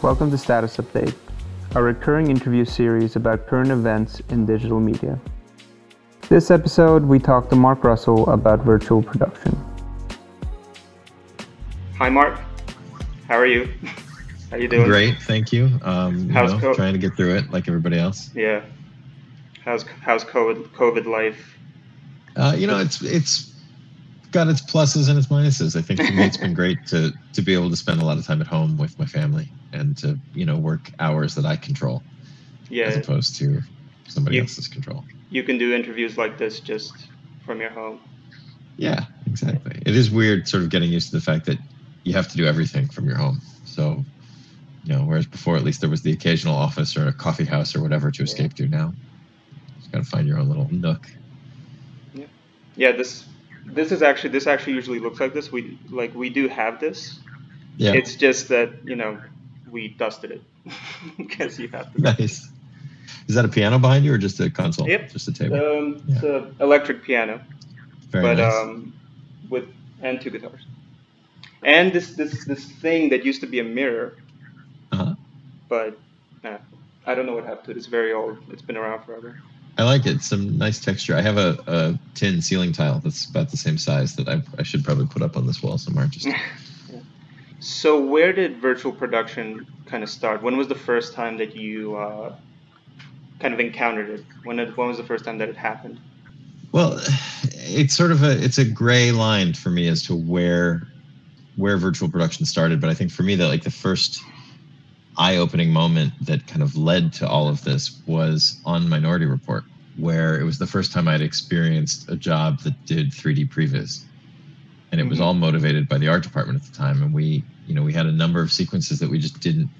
Welcome to Status Update, a recurring interview series about current events in digital media. This episode, we talk to Mark Russell about virtual production. Hi, Mark. How are you? How you doing? Great, thank you. Trying to get through it like everybody else. Yeah. How's COVID life? It's got its pluses and its minuses. I think for me, it's been great to be able to spend a lot of time at home with my family and to work hours that I control, as opposed to somebody else's control. You can do interviews like this just from your home. Yeah, exactly. It is weird, sort of getting used to the fact that you have to do everything from your home. So, whereas before at least there was the occasional office or a coffee house or whatever to escape to. Now, you just got to find your own little nook. Yeah. This actually usually looks like this. We do have this. Yeah. It's just that we dusted it because you have to. Nice. Is that a piano behind you or just a console? Yep. Just a table. It's an electric piano. Very nice. And two guitars. And this thing that used to be a mirror. Uh-huh. But I don't know what happened to it. It's very old. It's been around forever. I like it. Some nice texture. I have a tin ceiling tile that's about the same size that I should probably put up on this wall somewhere. Just. So where did virtual production kind of start? When was the first time that you kind of encountered it? When was the first time that it happened? Well, it's a gray line for me as to where virtual production started. But I think for me that the first eye-opening moment that kind of led to all of this was on Minority Report, where it was the first time I'd experienced a job that did 3D previs. And it was all motivated by the art department at the time. And we had a number of sequences that we just didn't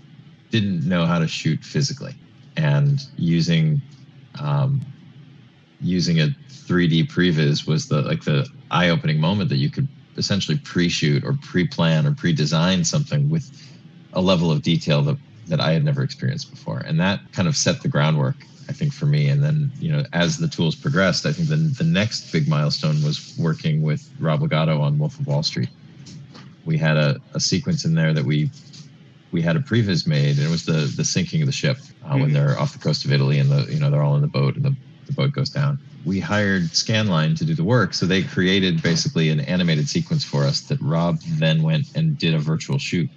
know how to shoot physically. And using a 3D previs was the eye-opening moment that you could essentially pre-shoot or pre-plan or pre-design something with a level of detail that I had never experienced before. And that kind of set the groundwork, I think, for me. And then, as the tools progressed, I think the next big milestone was working with Rob Legato on Wolf of Wall Street. We had a sequence in there that we had a previs made, and it was the sinking of the ship when they're off the coast of Italy and they're all in the boat and the boat goes down. We hired Scanline to do the work, so they created basically an animated sequence for us that Rob then went and did a virtual shoot.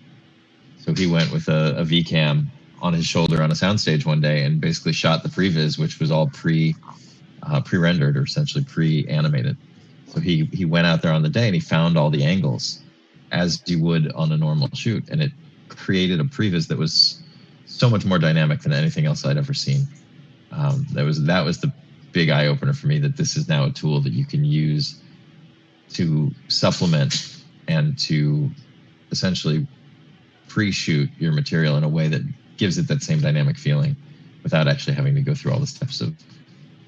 So he went with a V-cam on his shoulder on a soundstage one day and basically shot the previs, which was all pre-rendered or essentially pre-animated. So he went out there on the day and he found all the angles as you would on a normal shoot, and it created a previs that was so much more dynamic than anything else I'd ever seen. That was the big eye opener for me, that this is now a tool that you can use to supplement and to essentially pre-shoot your material in a way that gives it that same dynamic feeling without actually having to go through all the steps of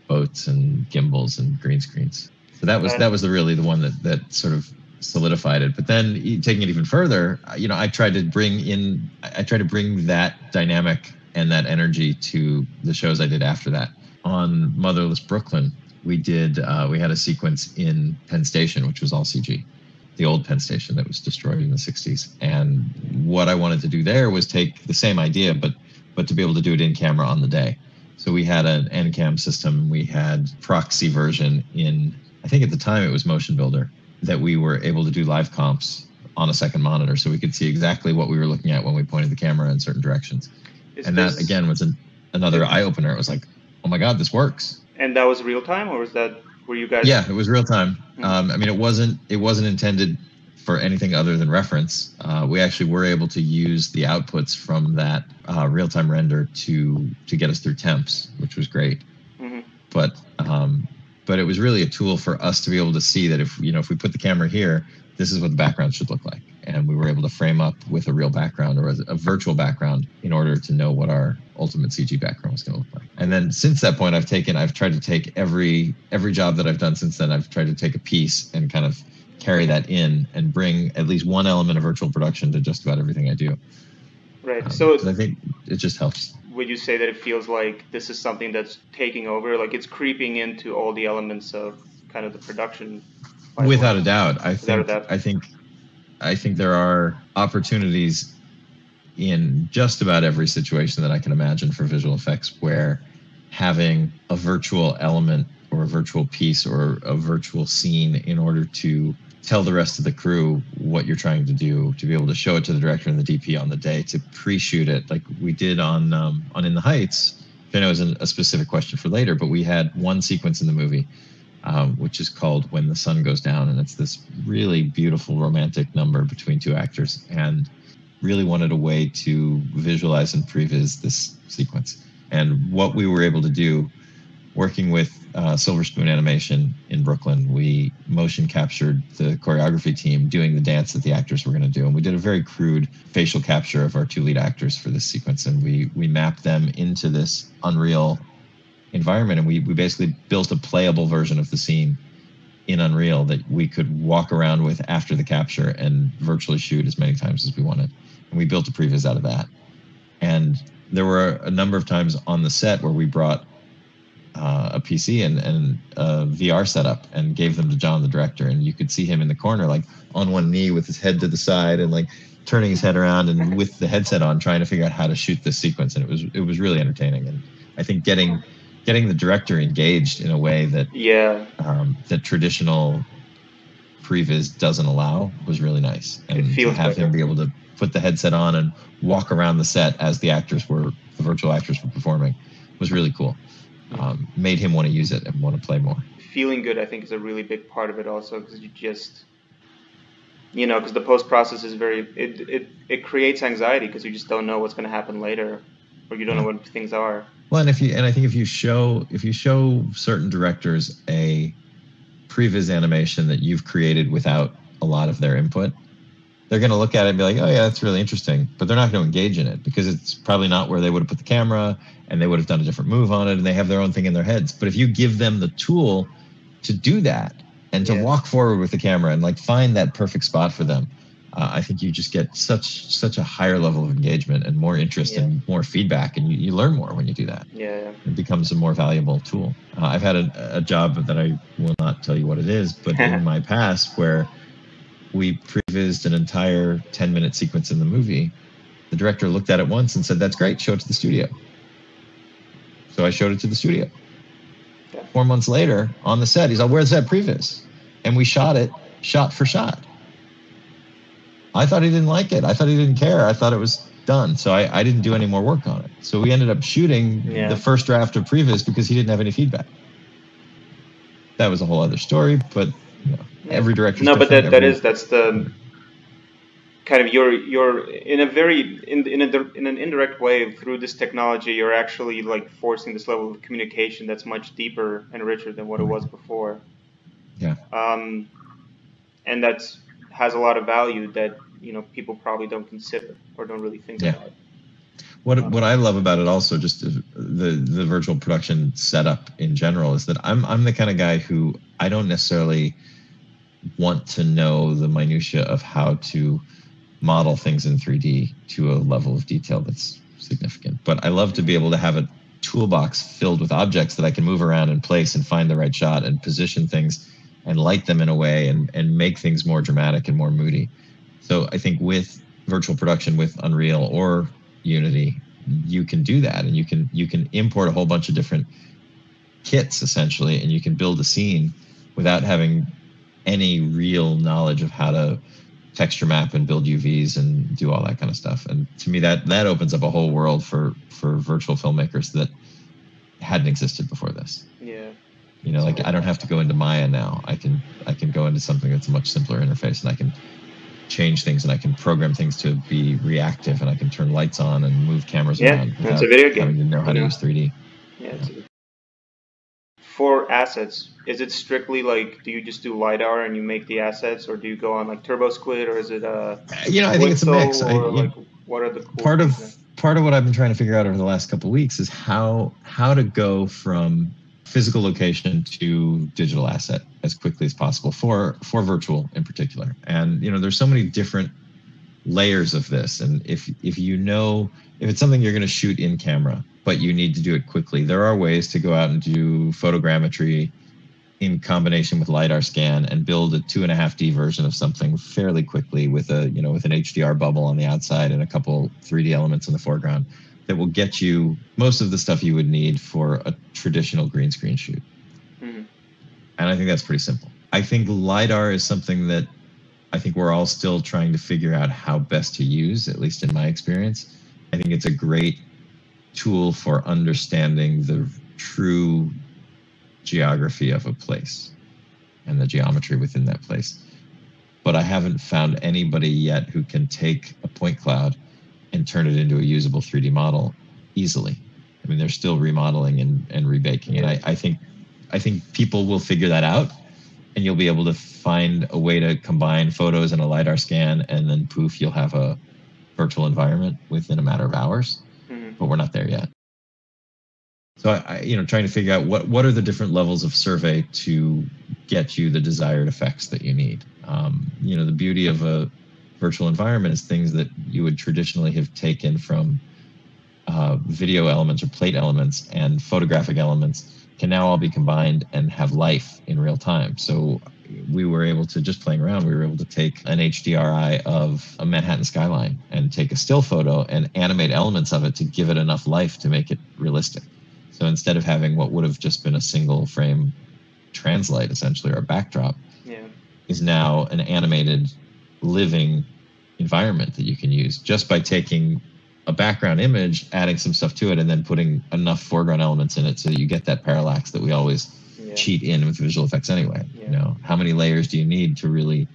boats and gimbals and green screens. So that was really the one that sort of solidified it. But then taking it even further, I tried to bring that dynamic and that energy to the shows I did after that. On Motherless Brooklyn, we had a sequence in Penn Station, which was all CG, the old Penn Station that was destroyed in the 60s. And what I wanted to do there was take the same idea, but to be able to do it in camera on the day. So we had an NCAM system. We had proxy version in, I think at the time it was Motion Builder, that we were able to do live comps on a second monitor, so we could see exactly what we were looking at when we pointed the camera in certain directions. That again was another eye opener. It was like, oh my God, this works. And that was real time, or were you guys? Yeah, it was real time. It wasn't intended for anything other than reference. We actually were able to use the outputs from that real time render to get us through temps, which was great. Mm-hmm. But it was really a tool for us to be able to see that if we put the camera here, this is what the background should look like. And we were able to frame up with a real background or a virtual background in order to know what our ultimate CG background was going to look like. And then since that point, I've tried to take every job that I've done since then, I've tried to take a piece and kind of carry that in and bring at least one element of virtual production to just about everything I do. Right. So I think it just helps. Would you say that it feels like this is something that's taking over, like it's creeping into all the elements of kind of the production? Without a doubt. I think there are opportunities in just about every situation that I can imagine for visual effects, where having a virtual element or a virtual piece or a virtual scene in order to tell the rest of the crew what you're trying to do, to be able to show it to the director and the DP on the day, to pre-shoot it like we did on In the Heights. I know is a specific question for later, but we had one sequence in the movie, which is called When the Sun Goes Down, and it's this really beautiful romantic number between two actors, and really wanted a way to visualize and previs this sequence. And what we were able to do, working with Silver Spoon Animation in Brooklyn, we motion captured the choreography team doing the dance that the actors were going to do. And we did a very crude facial capture of our two lead actors for this sequence. And we mapped them into this Unreal environment. And we basically built a playable version of the scene in Unreal that we could walk around with after the capture and virtually shoot as many times as we wanted. And we built a previs out of that. And there were a number of times on the set where we brought a PC and a VR setup and gave them to John, the director, and you could see him in the corner, like on one knee with his head to the side and like turning his head around and with the headset on, trying to figure out how to shoot this sequence. And it was really entertaining. And I think getting the director engaged in a way that that traditional previs doesn't allow was really nice. And to have him be able to put the headset on and walk around the set as the virtual actors were performing was really cool. Made him want to use it and want to play more. Feeling good, I think, is a really big part of it also, because you just, because the post process is it creates anxiety because you just don't know what's going to happen later, or you don't know what things are. Well, and I think if you show certain directors a previs animation that you've created without a lot of their input, they're going to look at it and be like, oh yeah, that's really interesting, but they're not going to engage in it because it's probably not where they would have put the camera, and they would have done a different move on it, and they have their own thing in their heads. But if you give them the tool to do that and to walk forward with the camera and like find that perfect spot for them, I think you just get such a higher level of engagement and more interest and more feedback, and you learn more when you do that. It becomes a more valuable tool. I've had a job that I will not tell you what it is, but in my past where we prevised an entire 10-minute sequence in the movie, the director looked at it once and said, "That's great, show it to the studio." So I showed it to the studio. 4 months later, on the set, he's like, "Where's that previs?" And we shot it shot for shot. I thought he didn't like it. I thought he didn't care. I thought it was done. So I didn't do any more work on it. So we ended up shooting the first draft of previs because he didn't have any feedback. That was a whole other story, but every director. No, but that's the kind of you're in a very in an indirect way through this technology. You're actually like forcing this level of communication that's much deeper and richer than what it was before. Yeah. And that has a lot of value that people probably don't consider or don't really think about. What I love about it also, just the virtual production setup in general, is that I'm the kind of guy who I don't necessarily want to know the minutia of how to model things in 3D to a level of detail that's significant. But I love to be able to have a toolbox filled with objects that I can move around and place and find the right shot and position things and light them in a way and make things more dramatic and more moody. So I think with virtual production with Unreal or Unity, you can do that, and you can import a whole bunch of different kits essentially, and you can build a scene without having any real knowledge of how to texture map and build UVs and do all that kind of stuff. And to me, that opens up a whole world for virtual filmmakers that hadn't existed before this. Yeah. Like I don't have to go into Maya now. I can go into something that's a much simpler interface, and I can change things, and I can program things to be reactive, and I can turn lights on and move cameras around without a video game. having to know how to use 3D. For assets, is it strictly like, do you just do LiDAR and you make the assets, or do you go on like TurboSquid, or is it I think it's a mix. What are the cool part of what I've been trying to figure out over the last couple of weeks is how to go from physical location to digital asset as quickly as possible for virtual in particular. And there's so many different layers of this, and if it's something you're going to shoot in camera but you need to do it quickly, there are ways to go out and do photogrammetry in combination with LiDAR scan and build a 2.5D version of something fairly quickly with a, with an HDR bubble on the outside and a couple 3D elements in the foreground that will get you most of the stuff you would need for a traditional green screen shoot. Mm-hmm. And I think that's pretty simple. I think LiDAR is something that I think we're all still trying to figure out how best to use, at least in my experience. I think it's a great tool for understanding the true geography of a place and the geometry within that place. But I haven't found anybody yet who can take a point cloud and turn it into a usable 3D model easily. I mean, they're still remodeling and rebaking. And I think people will figure that out, and you'll be able to find a way to combine photos and a LiDAR scan, and then poof, you'll have a virtual environment within a matter of hours. Mm-hmm. But we're not there yet. So trying to figure out what are the different levels of survey to get you the desired effects that you need. The beauty of a virtual environment is things that you would traditionally have taken from video elements or plate elements and photographic elements can now all be combined and have life in real time. So we were able to, just playing around, we were able to take an HDRI of a Manhattan skyline and take a still photo and animate elements of it to give it enough life to make it realistic. So instead of having what would have just been a single frame translite, essentially, or a backdrop, is now an animated, living environment that you can use just by taking a background image, adding some stuff to it, and then putting enough foreground elements in it so that you get that parallax that we always cheat in with visual effects anyway. How many layers do you need to really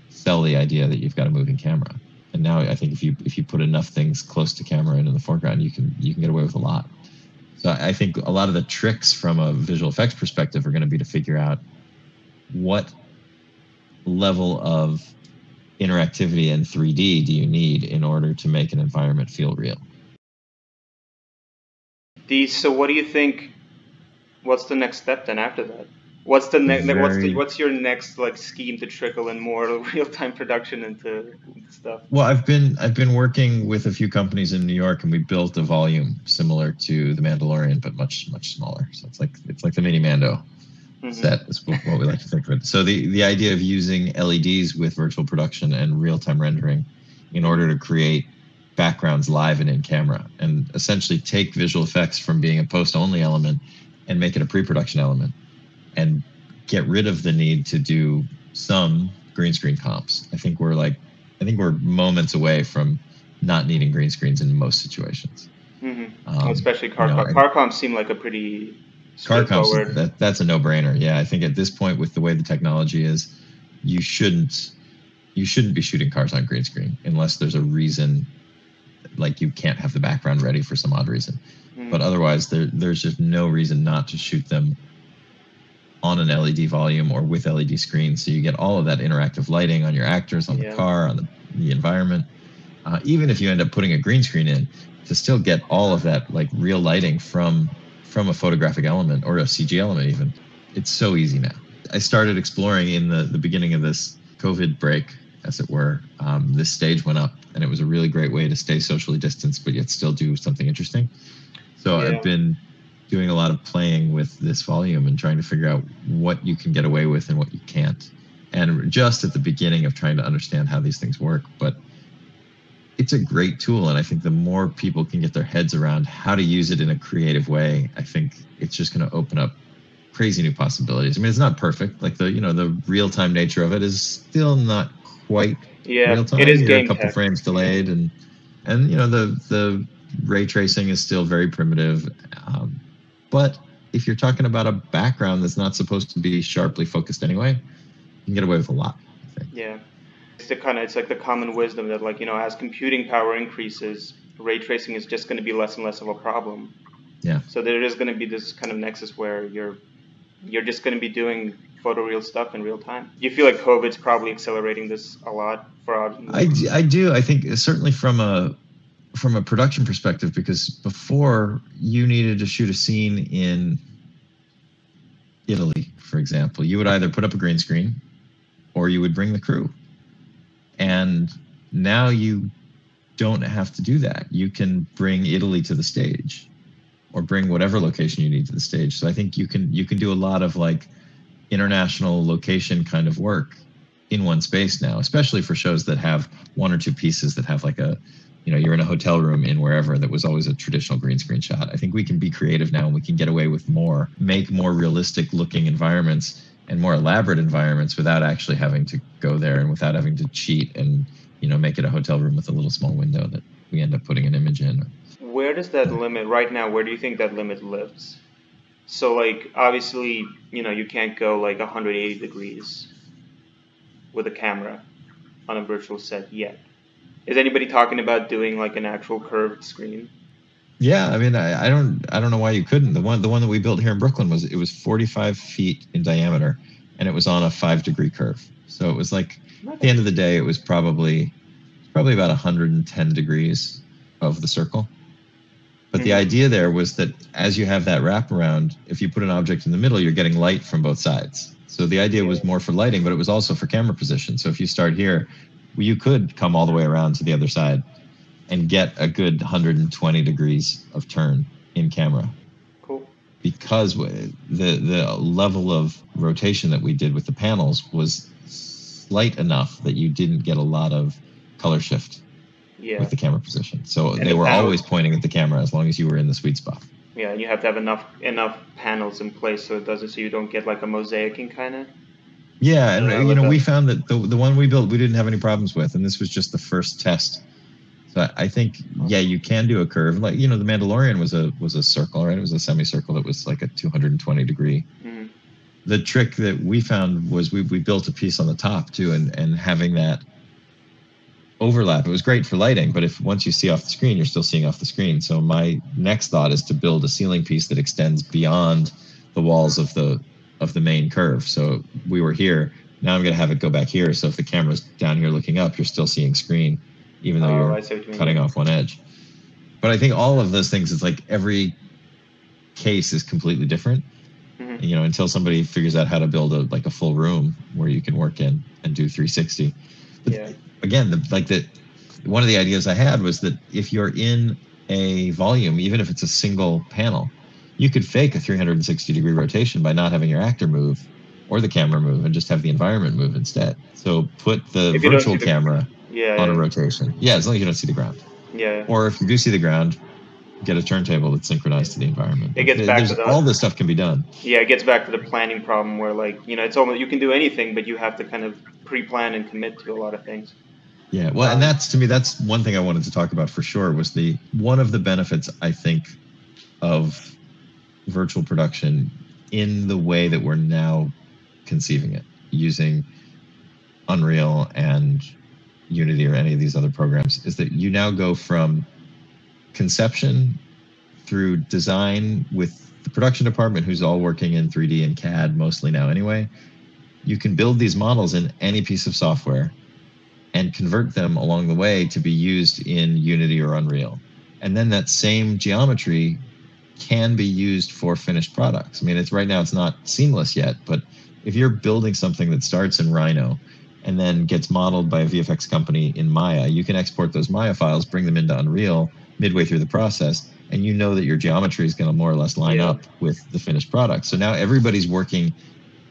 sell the idea that you've got a moving camera? And now I think if you put enough things close to camera and in the foreground, you can get away with a lot. So I think a lot of the tricks from a visual effects perspective are going to be to figure out what level of interactivity in 3D do you need in order to make an environment feel real. So what do you think, what's the next step then after that? What's the what's your next scheme to trickle in more real-time production into stuff? Well, I've been working with a few companies in New York, and we built a volume similar to the Mandalorian, but much smaller. So it's like the mini Mando set is what we like to think of it. So the idea of using LEDs with virtual production and real-time rendering in order to create backgrounds live and in camera, and essentially take visual effects from being a post-only element and make it a pre-production element, and get rid of the need to do some green screen comps. I think we're moments away from not needing green screens in most situations. Especially car comps seem like a pretty straightforward. Car comps, that's a no-brainer. Yeah, I think at this point, with the way the technology is, you shouldn't be shooting cars on green screen unless there's a reason, like you can't have the background ready for some odd reason. But otherwise, there's just no reason not to shoot them on an LED volume or with LED screens, so you get all of that interactive lighting on your actors, on the car, on the environment. Even if you end up putting a green screen in, to still get all of that real lighting from a photographic element or a CG element even. It's so easy now. I started exploring in the beginning of this COVID break, as it were. This stage went up, and it was a really great way to stay socially distanced but yet still do something interesting. So I've been doing a lot of playing with this volume and trying to figure out what you can get away with and what you can't. And just at the beginning of trying to understand how these things work, but it's a great tool. And I think the more people can get their heads around how to use it in a creative way, I think it's just going to open up crazy new possibilities. I mean, it's not perfect. The real-time nature of it is still not quite real-time. It is You're game a couple tech. frames delayed, and the ray tracing is still very primitive. But if you're talking about a background that's not supposed to be sharply focused anyway, you can get away with a lot, I think. Yeah. It's like the common wisdom that as computing power increases, ray tracing is just going to be less and less of a problem. Yeah. So there is going to be this kind of nexus where you're just going to be doing photoreal stuff in real time. You feel like COVID's probably accelerating this a lot for audiences? I do. I think certainly from a production perspective, because before you needed to shoot a scene in Italy, for example, you would either put up a green screen or you would bring the crew. And now you don't have to do that. You can bring Italy to the stage or bring whatever location you need to the stage. So I think you can do a lot of international location kind of work in one space now, especially for shows that have one or two pieces that have like a, you're in a hotel room in wherever that was always a traditional green screen shot. I think we can be creative now and we can get away with more, make more realistic looking environments and more elaborate environments without actually having to go there and without having to cheat and, make it a hotel room with a little small window that we end up putting an image in. Where does that limit, right now, where do you think that limit lives? So, like, obviously, you can't go like 180 degrees with a camera on a virtual set yet. Is anybody talking about doing like an actual curved screen? Yeah, I mean, I don't know why you couldn't. The one that we built here in Brooklyn was 45 feet in diameter, and it was on a 5-degree curve. So it was like, at the end of the day, it was probably about 110 degrees of the circle. But the idea there was that as you have that wraparound, if you put an object in the middle, you're getting light from both sides. So the idea was more for lighting, but it was also for camera position. So if you start here, you could come all the way around to the other side and get a good 120 degrees of turn in camera. Cool. Because the level of rotation that we did with the panels was slight enough that you didn't get a lot of color shift with the camera position. So they were always pointing at the camera as long as you were in the sweet spot. Yeah, and you have to have enough panels in place so you don't get like a mosaicing kind of. Yeah, and we found that the one we built we didn't have any problems with, and this was just the first test. So I think you can do a curve. Like the Mandalorian was a circle, right? It was a semicircle that was like a 220 degree. Mm-hmm. The trick that we found was we built a piece on the top too, and having that overlap. It was great for lighting, but if once you see off the screen, you're still seeing off the screen. So my next thought is to build a ceiling piece that extends beyond the walls of the main curve. So we were here. Now I'm going to have it go back here. So if the camera's down here looking up, you're still seeing screen, even though you're cutting off one edge. But I think all of those things, it's like every case is completely different. Mm-hmm. Until somebody figures out how to build a full room where you can work in and do 360. But again, one of the ideas I had was that if you're in a volume, even if it's a single panel, you could fake a 360 degree rotation by not having your actor move or the camera move and just have the environment move instead. So put the virtual camera on a rotation. Yeah, as long as you don't see the ground. Yeah. Or if you do see the ground, get a turntable that's synchronized to the environment. It gets back to all this stuff can be done. Yeah, it gets back to the planning problem where it's almost, you can do anything, but you have to kind of pre-plan and commit to a lot of things. Yeah, well, and that's one thing I wanted to talk about for sure was one of the benefits, I think, of virtual production in the way that we're now conceiving it, using Unreal and Unity or any of these other programs, is that you now go from conception through design with the production department, who's all working in 3D and CAD mostly now anyway. You can build these models in any piece of software and convert them along the way to be used in Unity or Unreal. And then that same geometry can be used for finished products. I mean, right now it's not seamless yet, but if you're building something that starts in Rhino and then gets modeled by a VFX company in Maya, you can export those Maya files, bring them into Unreal midway through the process, and you know that your geometry is going to more or less line up with the finished product. So now everybody's working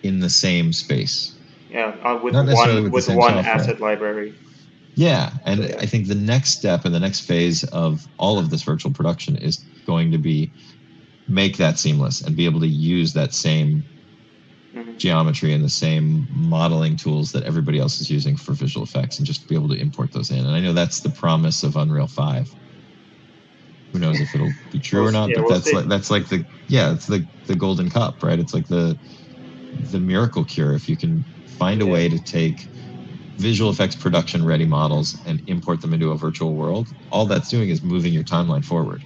in the same space. Yeah, with one asset library. Yeah, and I think the next step and the next phase of all of this virtual production is going to be make that seamless and be able to use that same geometry and the same modeling tools that everybody else is using for visual effects and just be able to import those in. And I know that's the promise of Unreal 5. Who knows if it'll be true or not, but that's like the golden cup, right? It's like the miracle cure. If you can find a way to take visual effects production ready models and import them into a virtual world, all that's doing is moving your timeline forward.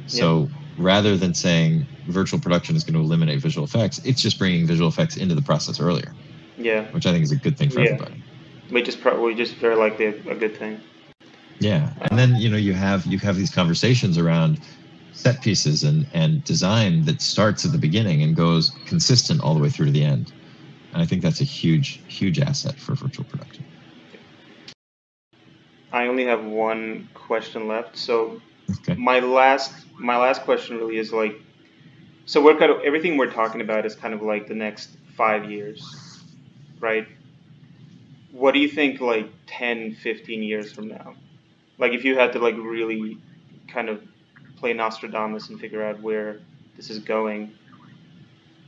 So rather than saying virtual production is going to eliminate visual effects, it's just bringing visual effects into the process earlier. Yeah. Which I think is a good thing for everybody. We just very likely a good thing. Yeah. And then, you have these conversations around set pieces and design that starts at the beginning and goes consistent all the way through to the end. And I think that's a huge, huge asset for virtual production. I only have one question left. So my last question really is like, so everything we're talking about is kind of like the next 5 years, right? What do you think like 10, 15 years from now? Like if you had to like really kind of play Nostradamus and figure out where this is going,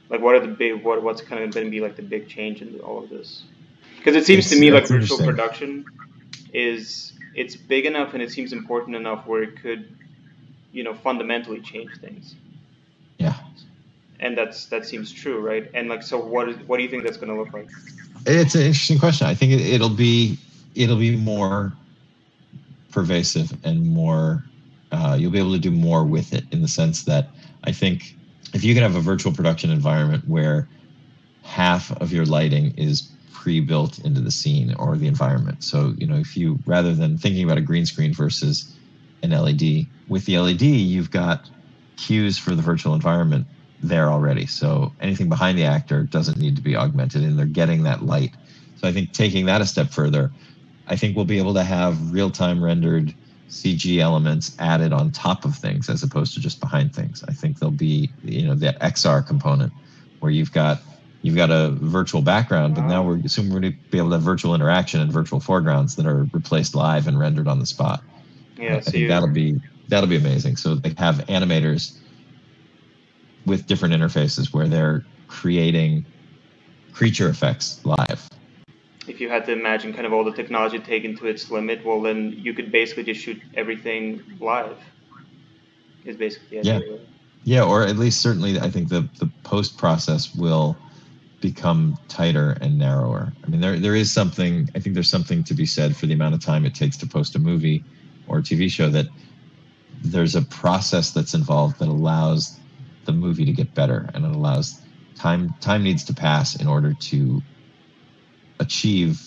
like what are the big what's kind of going to be like the big change in all of this? Because it seems to me like It's virtual interesting. production it's big enough and it seems important enough where it could, fundamentally change things. Yeah. And that seems true, right? And like, so what do you think that's going to look like? It's an interesting question. I think it'll be more pervasive and more. You'll be able to do more with it in the sense that I think if you can have a virtual production environment where half of your lighting is pre-built into the scene or the environment. So, if you, rather than thinking about a green screen versus an LED, with the LED, you've got cues for the virtual environment there already. So anything behind the actor doesn't need to be augmented and they're getting that light. So I think taking that a step further, I think we'll be able to have real-time rendered CG elements added on top of things as opposed to just behind things. I think there'll be, that XR component where you've got a virtual background, but now we're assuming we're going to be able to have virtual interaction and virtual foregrounds that are replaced live and rendered on the spot. Yeah, I think that'll be amazing. So they have animators with different interfaces where they're creating creature effects live. if you had to imagine kind of all the technology taken to its limit, well, then you could basically just shoot everything live. Is basically the idea. Yeah, or at least certainly I think the post process will become tighter and narrower. I mean, there is something, I think there's something to be said for the amount of time it takes to post a movie or a TV show, that there's a process that's involved that allows the movie to get better, and it allows time needs to pass in order to achieve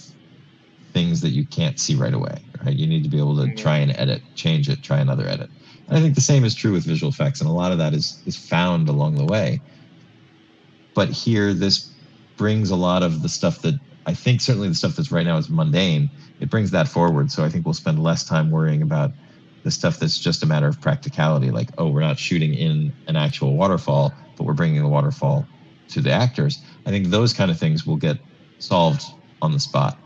things that you can't see right away, right? You need to be able to try and edit, change it, try another edit. And I think the same is true with visual effects, and a lot of that is found along the way. But here, this brings a lot of the stuff that I think, certainly the stuff that's right now is mundane, it brings that forward. So I think we'll spend less time worrying about the stuff that's just a matter of practicality, like, oh, we're not shooting in an actual waterfall, but we're bringing the waterfall to the actors. I think those kind of things will get solved on the spot,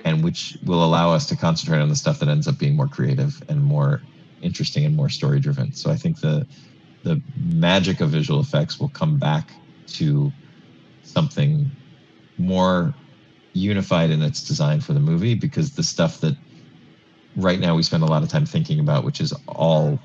and which will allow us to concentrate on the stuff that ends up being more creative and more interesting and more story driven. So I think the magic of visual effects will come back to something more unified in its design for the movie, because the stuff that right now we spend a lot of time thinking about, which is all,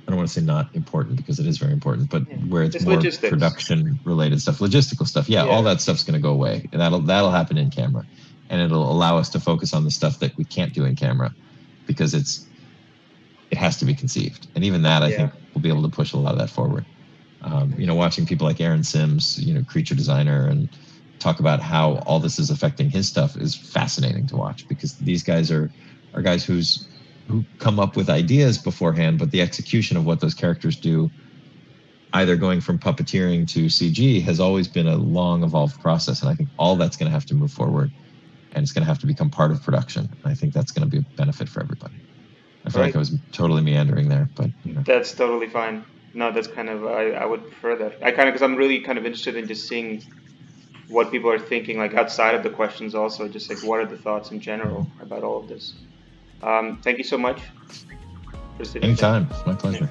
I don't want to say not important because it is very important, but where it's more production related stuff, logistical stuff. Yeah, all that stuff's going to go away, and that'll happen in camera, and it'll allow us to focus on the stuff that we can't do in camera because it has to be conceived. And even that, I think we'll be able to push a lot of that forward. Watching people like Aaron Sims, creature designer, and talk about how all this is affecting his stuff is fascinating to watch, because these guys are guys who come up with ideas beforehand, but the execution of what those characters do, either going from puppeteering to CG, has always been a long evolved process. And I think all that's going to have to move forward, and it's going to have to become part of production. And I think that's going to be a benefit for everybody. I feel like I was totally meandering there, but That's totally fine. No, that's kind of, I would prefer that. Because I'm really kind of interested in just seeing what people are thinking, like outside of the questions also, just like what are the thoughts in general about all of this. Thank you so much for sitting. Anytime. It's my pleasure.